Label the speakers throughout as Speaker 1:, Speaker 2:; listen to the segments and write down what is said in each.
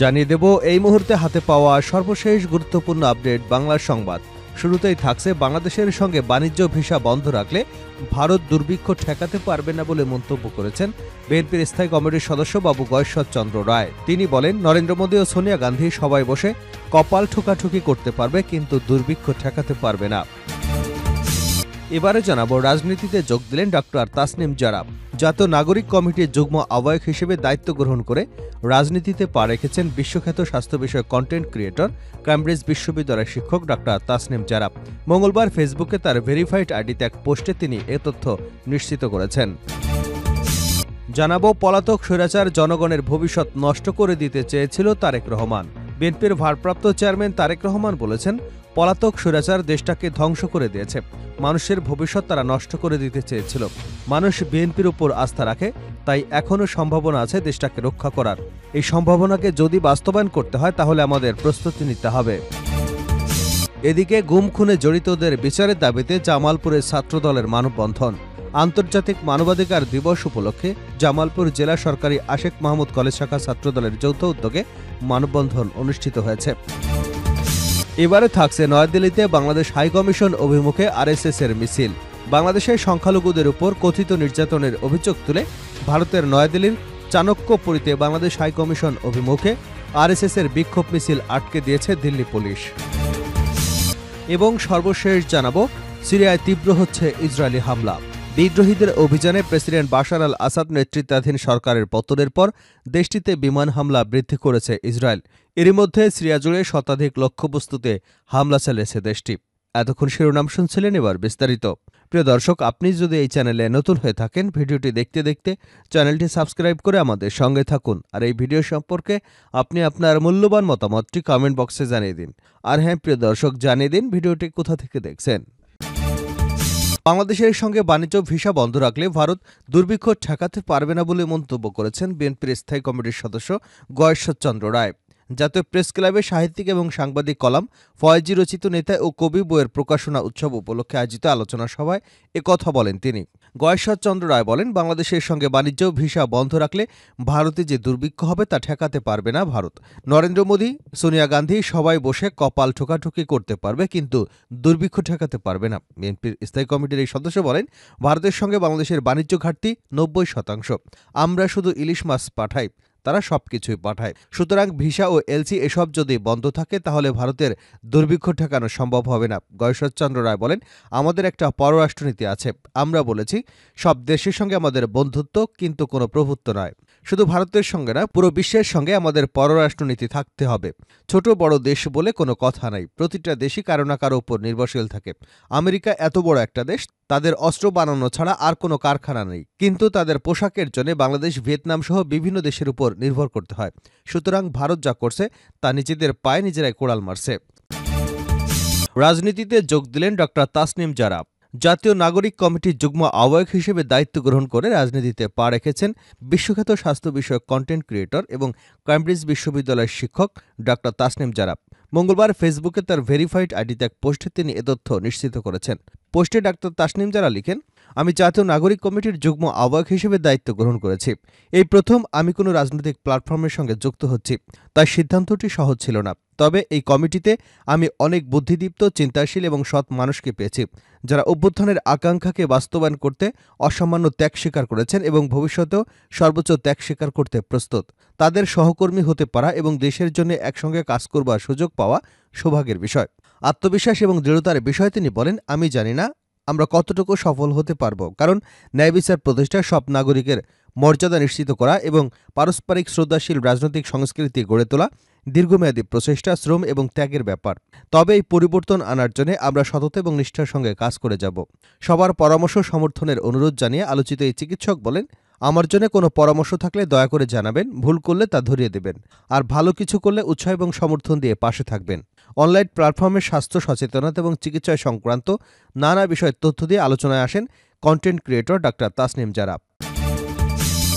Speaker 1: জানিয়ে দেব এই মুহূর্তে হাতে পাওয়া সর্বশেষ গুরুত্বপূর্ণ আপডেট বাংলা সংবাদ। শুরুতেই থাকছে বাংলাদেশের সঙ্গে বাণিজ্য ভিসা বন্ধ রাখলে ভারত দুর্ভিক্ষ ঠেকাতে পারবে না বলে মন্তব্য করেছেন বিএনপির স্থায়ী কমিটির সদস্য বাবু গয়েশ্বর চন্দ্র রায়। তিনি বলেন, নরেন্দ্র মোদী ও সোনিয়া গান্ধী সবাই বসে কপাল ঠোকাঠুকি করতে পারবে, কিন্তু দুর্ভিক্ষ ঠেকাতে পারবে না। এবারে জানাবো, রাজনীতিতে যোগ দিলেন ডক্টর তাসনিম জারা। জাতীয় নাগরিক কমিটির যুগ্ম আহ্বায়ক হিসেবে দায়িত্ব গ্রহণ করে রাজনীতিতে পা রেখেছেন বিশ্বখ্যাত স্বাস্থ্য বিষয়ক কন্টেন্ট ক্রিয়েটর, ক্যামব্রিজ বিশ্ববিদ্যালয়ের শিক্ষক ডক্টর তাসনিম জারা। মঙ্গলবার ফেসবুকে তার ভেরিফাইড আইডিতে এক পোস্টে তিনি এ তথ্য নিশ্চিত করেছেন। জানাবো, পলাতক স্বৈরাচার জনগণের ভবিষ্যৎ নষ্ট করে দিতে চেয়েছিল তারেক রহমান। বিএনপির ভারপ্রাপ্ত চেয়ারম্যান তারেক রহমান বলেছেন, পলাতক স্বৈরাচার দেশটাকে ধ্বংস করে দিয়েছে, মানুষের ভবিষ্যৎ তারা নষ্ট করে দিতে চেয়েছিল। মানুষ বিএনপির উপর আস্থা রাখে, তাই এখনও সম্ভাবনা আছে দেশটাকে রক্ষা করার। এই সম্ভাবনাকে যদি বাস্তবায়ন করতে হয় তাহলে আমাদের প্রস্তুতি নিতে হবে। এদিকে গুম খুনে জড়িতদের বিচারের দাবিতে জামালপুরের ছাত্রদলের মানববন্ধন। আন্তর্জাতিক মানবাধিকার দিবস উপলক্ষে জামালপুর জেলা সরকারি আশেক মাহমুদ কলেজ শাখা ছাত্রদলের যৌথ উদ্যোগে মানববন্ধন অনুষ্ঠিত হয়েছে। এবারে থাকছে নয়াদিল্লিতে বাংলাদেশ হাইকমিশন অভিমুখে আরএসএস-এর মিছিল। বাংলাদেশের সংখ্যালঘুদের উপর কথিত নির্যাতনের অভিযোগ তুলে ভারতের নয়াদিল্লির চাণক্যপুরীতে বাংলাদেশ হাইকমিশন অভিমুখে আরএসএস-এর বিক্ষোভ মিছিল আটকে দিয়েছে দিল্লি পুলিশ। এবং সর্বশেষ জানাবো, সিরিয়ায় তীব্র হচ্ছে ইসরায়েলি হামলা। বিদ্রোহীদের অভিযানে প্রেসিডেন্ট বাশার আল আসাদ নেতৃত্বাধীন সরকারের পতনের পর দেশটিতে বিমান হামলা বৃদ্ধি করেছে ইসরায়েল। এরই মধ্যে সিরিয়া জুড়ে শতাধিক লক্ষ্যবস্তুতে হামলা চালিয়েছে দেশটি। এতক্ষণ শিরোনাম শুনছিলেন, এবার বিস্তারিত। প্রিয় দর্শক, আপনি যদি এই চ্যানেলে নতুন হয়ে থাকেন, ভিডিওটি দেখতে দেখতে চ্যানেলটি সাবস্ক্রাইব করে আমাদের সঙ্গে থাকুন। আর এই ভিডিও সম্পর্কে আপনি আপনার মূল্যবান মতামতটি কমেন্ট বক্সে জানিয়ে দিন। আর হ্যাঁ প্রিয় দর্শক, জানিয়ে দিন ভিডিওটি কোথা থেকে দেখছেন। বাংলাদেশের সঙ্গে বাণিজ্য ভিসা বন্ধ রাখলে ভারত দুর্ভিক্ষ ঠেকাতে পারবে না বলে মন্তব্য করেছেন বিএনপির স্থায়ী কমিটির সদস্য গয়েশ্বর চন্দ্র রায়। জাতীয় প্রেস ক্লাবে সাহিত্যিক এবং সাংবাদিক কলাম ফয়েজি রচিত নেতা ও কবি বইয়ের প্রকাশনা উৎসব উপলক্ষে আয়োজিত আলোচনা সভায় একথা বলেন তিনি। গয়েশ্বর চন্দ্র রায় বলেন, বাংলাদেশের সঙ্গে বাণিজ্য ভিসা বন্ধ রাখলে ভারতে যে দুর্ভিক্ষ হবে তা ঠেকাতে পারবে না ভারত। নরেন্দ্র মোদী, সোনিয়া গান্ধী সবাই বসে কপাল ঠোকাঠুকি করতে পারবে, কিন্তু দুর্ভিক্ষ ঠেকাতে পারবে না। বিএনপির স্থায়ী কমিটির এই সদস্য বলেন, ভারতের সঙ্গে বাংলাদেশের বাণিজ্য ঘাটতি ৯০%। আমরা শুধু ইলিশ মাছ পাঠাই, তারা সবকিছুই পাঠায়। সুতরাং ভিসা ও এলসি এসব যদি বন্ধ থাকে তাহলে ভারতের দুর্ভিক্ষ ঠেকানো সম্ভব হবে না। গয়েশ্বর চন্দ্র রায় বলেন, আমাদের একটা পররাষ্ট্রনীতি আছে। আমরা বলেছি সব দেশের সঙ্গে আমাদের বন্ধুত্ব, কিন্তু কোনো প্রভুত্ব নয়। শুধু ভারতের সঙ্গে না, পুরো বিশ্বের সঙ্গে আমাদের পররাষ্ট্রনীতি থাকতে হবে। ছোট বড় দেশ বলে কোনো কথা নাই, প্রতিটা দেশই কারো না কারো উপর নির্ভরশীল থাকে। আমেরিকা এত বড় একটা দেশ, তাদের অস্ত্র বানানো ছাড়া আর কোনো কারখানা নেই, কিন্তু তাদের পোশাকের জন্য বাংলাদেশ, ভিয়েতনাম সহ বিভিন্ন দেশের উপর নির্ভর করতে হয়। সুতরাং ভারত যা করছে তা নিজেদের পায়ে নিজেরাই কোড়াল মারছে। রাজনীতিতে যোগ দিলেন ডক্টর তাসনিম জারা। জাতীয় নাগরিক কমিটির যুগ্ম আহ্বায়ক হিসেবে দায়িত্ব গ্রহণ করে রাজনীতিতে পা রেখেছেন বিশ্বখ্যাত স্বাস্থ্য বিষয়ক কন্টেন্ট ক্রিয়েটর এবং ক্যামব্রিজ বিশ্ববিদ্যালয়ের শিক্ষক ডক্টর তাসনিম জারা। মঙ্গলবার ফেসবুকে তার ভেরিফাইড আইডিতে এক পোস্টে তিনি এ তথ্য নিশ্চিত করেছেন। পোস্টে ডক্টর তাসনিম জারা লিখেন, আমি জাতীয় নাগরিক কমিটির যুগ্ম আহ্বায়ক হিসেবে দায়িত্ব গ্রহণ করেছি। এই প্রথম আমি কোনো রাজনৈতিক প্ল্যাটফর্মের সঙ্গে যুক্ত হচ্ছি, তাই সিদ্ধান্তটি সহজ ছিল না। তবে এই কমিটিতে আমি অনেক বুদ্ধিদীপ্ত, চিন্তাশীল এবং সৎ মানুষকে পেয়েছি, যারা অভ্যুত্থানের আকাঙ্ক্ষাকে বাস্তবায়ন করতে অসামান্য ত্যাগ স্বীকার করেছেন এবং ভবিষ্যতেও সর্বোচ্চ ত্যাগ স্বীকার করতে প্রস্তুত। তাদের সহকর্মী হতে পারা এবং দেশের জন্য একসঙ্গে কাজ করবার সুযোগ পাওয়া সৌভাগ্যের বিষয়। আত্মবিশ্বাস এবং দৃঢ়তার বিষয়ে তিনি বলেন, আমি জানি না আমরা কতটুকু সফল হতে পারব, কারণ ন্যায় বিচার প্রতিষ্ঠা, সব নাগরিকের মর্যাদা নিশ্চিত করা এবং পারস্পরিক শ্রদ্ধাশীল রাজনৈতিক সংস্কৃতি গড়ে তোলা দীর্ঘমেয়াদী প্রচেষ্টা, শ্রম এবং ত্যাগের ব্যাপার। তবে এই পরিবর্তন আনার জন্য আমরা সততা এবং নিষ্ঠার সঙ্গে কাজ করে যাব। সবার পরামর্শ সমর্থনের অনুরোধ জানিয়ে আলোচিত এই চিকিৎসক বলেন, আমার জন্য কোনো পরামর্শ থাকলে দয়া করে জানাবেন, ভুল করলে তা ধরিয়ে দেবেন, আর ভালো কিছু করলে উৎসাহ এবং সমর্থন দিয়ে পাশে থাকবেন। অনলাইন প্ল্যাটফর্মে স্বাস্থ্য সচেতনতা এবং চিকিৎসা সংক্রান্ত নানা বিষয়ের তথ্য দিয়ে আলোচনায় আসেন কন্টেন্ট ক্রিয়েটর ডক্টর তাসনিম জারা।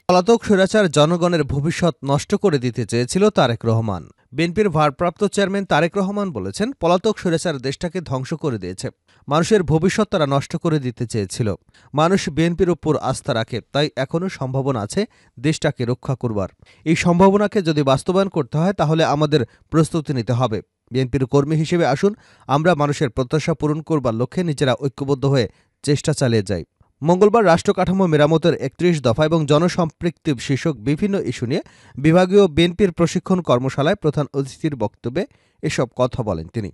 Speaker 1: পলাতক স্বৈরাচার জনগণের ভবিষ্যৎ নষ্ট করে দিতে চেয়েছিল তারেক রহমান। বিএনপির ভারপ্রাপ্ত চেয়ারম্যান তারেক রহমান বলেছেন, পলাতক স্বৈরাচার দেশটাকে ধ্বংস করে দিয়েছে। মানুষের ভবিষ্যৎ তারা নষ্ট করে দিতে চেয়েছিল। মানুষ বিএনপির উপর আস্থা রাখে, তাই এখনও সম্ভাবনা আছে দেশটাকে রক্ষা করবার। এই সম্ভাবনাকে যদি বাস্তবায়ন করতে হয় তাহলে আমাদের প্রস্তুতি নিতে হবে। বিএনপির কর্মী হিসেবে আসুন আমরা মানুষের প্রত্যাশা পূরণ করবার লক্ষ্যে নিজেরা ঐক্যবদ্ধ হয়ে চেষ্টা চালিয়ে যাই। মঙ্গলবার রাষ্ট্রকাঠামো মেরামতের ৩১ দফা এবং জনসম্পৃক্তি শীর্ষক বিভিন্ন ইস্যু নিয়ে বিভাগীয় বিএনপির প্রশিক্ষণ কর্মশালায় প্রধান অতিথির বক্তব্যে এসব কথা বলেন তিনি।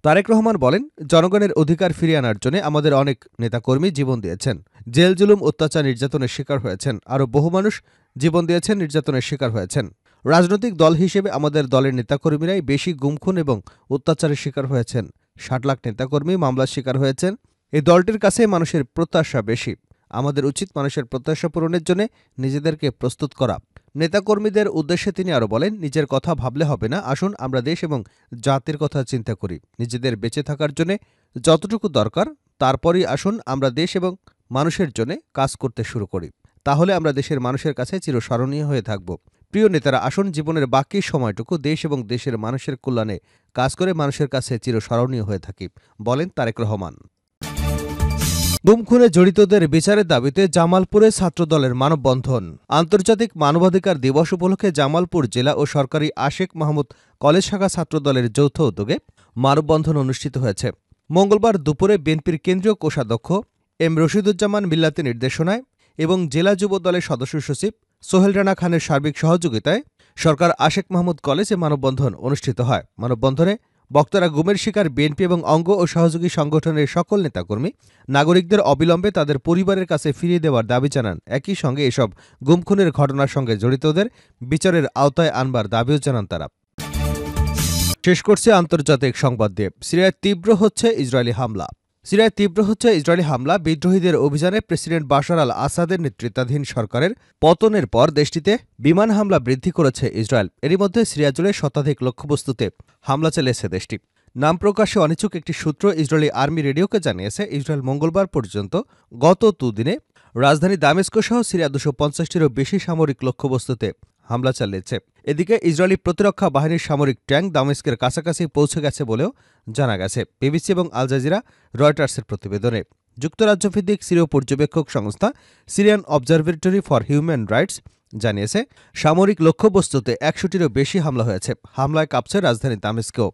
Speaker 1: তারেক রহমান বলেন, জনগণের অধিকার ফিরিয়ে আনার জন্য আমাদের অনেক নেতাকর্মী জীবন দিয়েছেন, জেল জুলুম অত্যাচার নির্যাতনের শিকার হয়েছেন। আরও বহু মানুষ জীবন দিয়েছেন, নির্যাতনের শিকার হয়েছেন। রাজনৈতিক দল হিসেবে আমাদের দলের নেতাকর্মীরাই বেশি গুমখুন এবং অত্যাচারের শিকার হয়েছেন। ৬০ লাখ নেতাকর্মী মামলার শিকার হয়েছেন। এই দলটির কাছে মানুষের প্রত্যাশা বেশি। আমাদের উচিত মানুষের প্রত্যাশা পূরণের জন্য নিজেদেরকে প্রস্তুত করা। নেতাকর্মীদের উদ্দেশ্যে তিনি আরও বলেন, নিজের কথা ভাবলে হবে না, আসুন আমরা দেশ এবং জাতির কথা চিন্তা করি। নিজেদের বেঁচে থাকার জন্য যতটুকু দরকার তারপরই আসুন আমরা দেশ এবং মানুষের জন্য কাজ করতে শুরু করি। তাহলে আমরা দেশের মানুষের কাছে চিরস্মরণীয় হয়ে থাকব। প্রিয় নেতারা, আসুন জীবনের বাকি সময়টুকু দেশ এবং দেশের মানুষের কল্যাণে কাজ করে মানুষের কাছে চিরস্মরণীয় হয়ে থাকি, বলেন তারেক রহমান। গুম খুনে জড়িতদের বিচারের দাবিতে জামালপুরে ছাত্রদলের মানববন্ধন। আন্তর্জাতিক মানবাধিকার দিবস উপলক্ষে জামালপুর জেলা ও সরকারি আশেক মাহমুদ কলেজ শাখা ছাত্রদলের যৌথ উদ্যোগে মানববন্ধন অনুষ্ঠিত হয়েছে। মঙ্গলবার দুপুরে বিএনপির কেন্দ্রীয় কোষাধ্যক্ষ এম রশিদুজ্জামান মিল্লাতের নির্দেশনায় এবং জেলা যুব দলের সদস্য সচিব সোহেল রানা খানের সার্বিক সহযোগিতায় সরকার আশেক মাহমুদ কলেজে মানববন্ধন অনুষ্ঠিত হয়। মানববন্ধনে বক্তারা গুমের শিকার বিএনপি এবং অঙ্গ ও সহযোগী সংগঠনের সকল নেতাকর্মী নাগরিকদের অবিলম্বে তাদের পরিবারের কাছে ফিরিয়ে দেওয়ার দাবি জানান। একই সঙ্গে এসব গুমখুনের ঘটনার সঙ্গে জড়িতদের বিচারের আওতায় আনবার দাবিও জানান তারা। শেষ করছে আন্তর্জাতিক সংবাদ দিয়ে। সিরিয়ায় তীব্র হচ্ছে ইসরায়েলি হামলা। বিদ্রোহীদের অভিযানে প্রেসিডেন্ট বাশার আল আসাদের নেতৃত্বাধীন সরকারের পতনের পর দেশটিতে বিমান হামলা বৃদ্ধি করেছে ইসরায়েল। এরই মধ্যে সিরিয়া জুড়ে শতাধিক লক্ষ্যবস্তুতে হামলা চালিয়েছে দেশটি। নাম প্রকাশে অনিচ্ছুক একটি সূত্র ইসরায়েলি আর্মি রেডিওকে জানিয়েছে, ইসরায়েল মঙ্গলবার পর্যন্ত গত দুদিনে রাজধানী দামেস্ক সহ সিরিয়া ২৫০টিরও বেশি সামরিক লক্ষ্যবস্তুতে হামলা চালিয়েছে। এদিকে ইসরায়েলি প্রতিরক্ষা বাহিনীর সামরিক ট্যাঙ্ক দামেস্কের কাছাকাছি পৌঁছে গেছে বলেও জানা গেছে বিবিসি এবং আল জাজিরা রয়টার্সের প্রতিবেদনে। যুক্তরাজ্যভিত্তিক সিরীয় পর্যবেক্ষক সংস্থা Syrian observatory for human rights জানিয়েছে, সামরিক লক্ষ্যবস্তুতে ১০০টিরও বেশি হামলা হয়েছে। হামলায় কাঁপছে রাজধানী দামেস্কেও।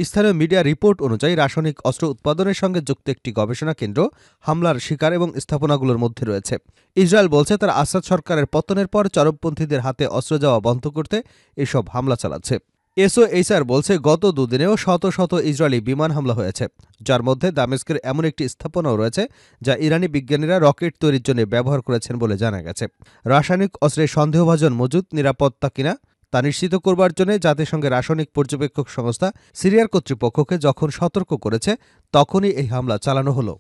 Speaker 1: স্থানীয় মিডিয়া রিপোর্ট অনুযায়ী রাসায়নিক অস্ত্র উৎপাদনের সঙ্গে যুক্ত একটি গবেষণা কেন্দ্র হামলার শিকার এবং স্থাপনাগুলোর মধ্যে রয়েছে। ইসরায়েল বলছে তারা আসাদ সরকারের পতনের পর চরমপন্থীদের হাতে অস্ত্র যাওয়া বন্ধ করতে এসব হামলা চালাচ্ছে। এসওএইচআর বলছে, গত দুদিনেও শত শত ইসরায়েলি বিমান হামলা হয়েছে, যার মধ্যে দামেস্কের এমন একটি স্থাপনাও রয়েছে যা ইরানি বিজ্ঞানীরা রকেট তৈরির জন্য ব্যবহার করেছেন বলে জানা গেছে। রাসায়নিক অস্ত্রের সন্দেহভাজন মজুদ নিরাপত্তা কিনা তা নিশ্চিত করবার জন্য জাতিসংঘের রাসায়নিক পর্যবেক্ষক সংস্থা সিরিয়ার কর্তৃপক্ষকে যখন সতর্ক করেছে তখনই এই হামলা চালানো হলো।